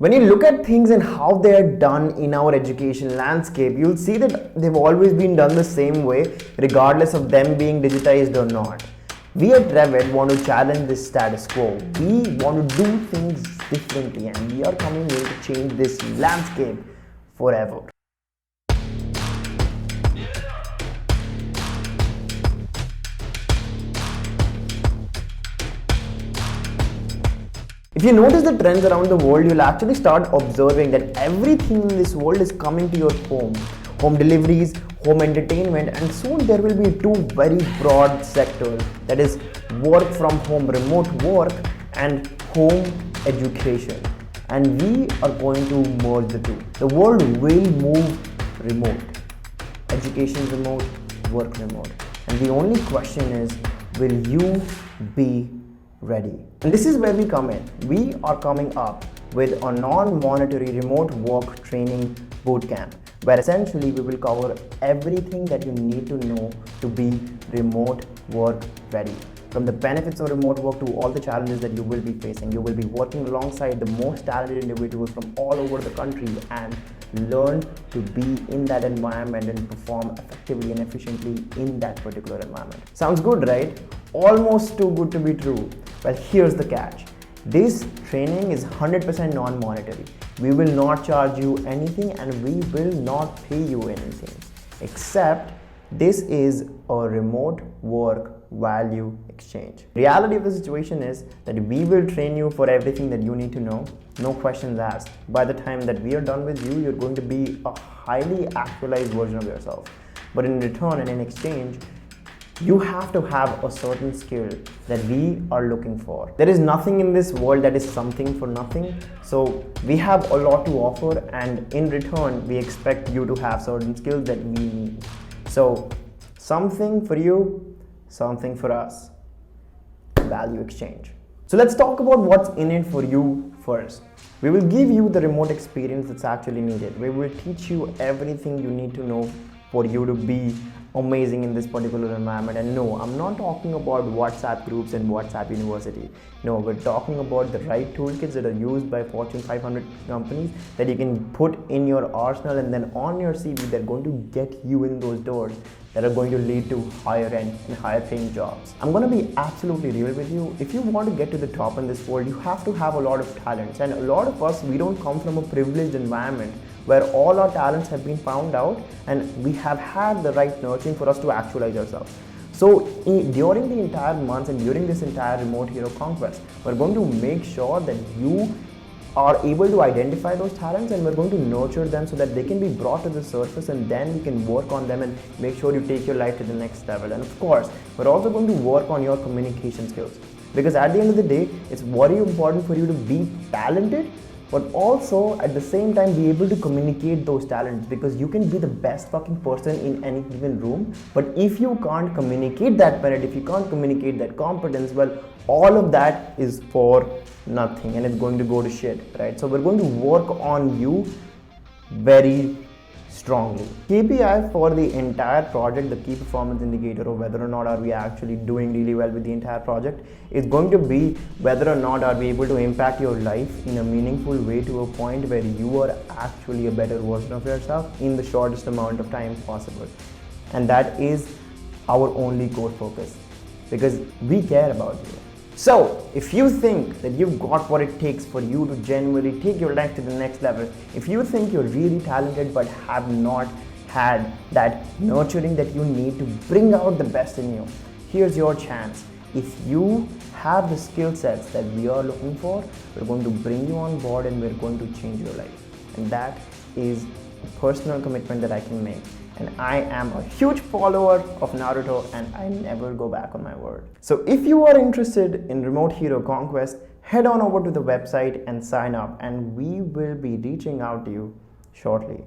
When you look at things and how they are done in our education landscape, you'll see that they've always been done the same way, regardless of them being digitized or not. We at Revit want to challenge this status quo. We want to do things differently, and we are coming here to change this landscape forever. If you notice the trends around the world, you'll actually start observing that everything in this world is coming to your home. Home deliveries, home entertainment, and soon there will be two very broad sectors, that is work from home, remote work, and home education. And we are going to merge the two. The world will move remote. Education remote, work remote. And the only question is, will you be ready? And this is where we come in. We are coming up with a non-monetary remote work training bootcamp, where essentially we will cover everything that you need to know to be remote work ready. From the benefits of remote work to all the challenges that you will be facing. You will be working alongside the most talented individuals from all over the country and learn to be in that environment and perform effectively and efficiently in that particular environment. Sounds good, right? Almost too good to be true. Well, here's the catch. This training is 100% non-monetary. We will not charge you anything and we will not pay you anything, except this is a remote work value exchange. Reality of the situation is that we will train you for everything that you need to know, no questions asked. By the time that we are done with you, you're going to be a highly actualized version of yourself. But in return and in exchange, you have to have a certain skill that we are looking for. There is nothing in this world that is something for nothing. So we have a lot to offer, and in return, we expect you to have certain skills that we need. So something for you, something for us. Value exchange. So let's talk about what's in it for you first. We will give you the remote experience that's actually needed. We will teach you everything you need to know for you to be amazing in this particular environment. And no, I'm not talking about WhatsApp groups and WhatsApp University. No, we're talking about the right toolkits that are used by Fortune 500 companies that you can put in your arsenal, and then on your CV they're going to get you in those doors that are going to lead to higher end and higher paying jobs. I'm going to be absolutely real with you. If you want to get to the top in this world, you have to have a lot of talents, and a lot of us, we don't come from a privileged environment where all our talents have been found out and we have had the right nurturing for us to actualize ourselves. So during the entire months and during this entire Remote Hero Conquest, we're going to make sure that you are able to identify those talents, and we're going to nurture them so that they can be brought to the surface, and then we can work on them and make sure you take your life to the next level. And of course, we're also going to work on your communication skills, because at the end of the day, it's very important for you to be talented, but also at the same time be able to communicate those talents, because you can be the best fucking person in any given room, but if you can't communicate that merit, if you can't communicate that competence, well, all of that is for nothing and it's going to go to shit, right? So we're going to work on you very strongly. KPI for the entire project, the key performance indicator of whether or not are we actually doing really well with the entire project, is going to be whether or not are we able to impact your life in a meaningful way to a point where you are actually a better version of yourself in the shortest amount of time possible. And that is our only core focus, because we care about you. So if you think that you've got what it takes for you to genuinely take your life to the next level, if you think you're really talented but have not had that nurturing that you need to bring out the best in you, here's your chance. If you have the skill sets that we are looking for, we're going to bring you on board and we're going to change your life. And that is a personal commitment that I can make. And I am a huge follower of Naruto and I never go back on my word. So if you are interested in Remote Hero Conquest, head on over to the website and sign up, and we will be reaching out to you shortly.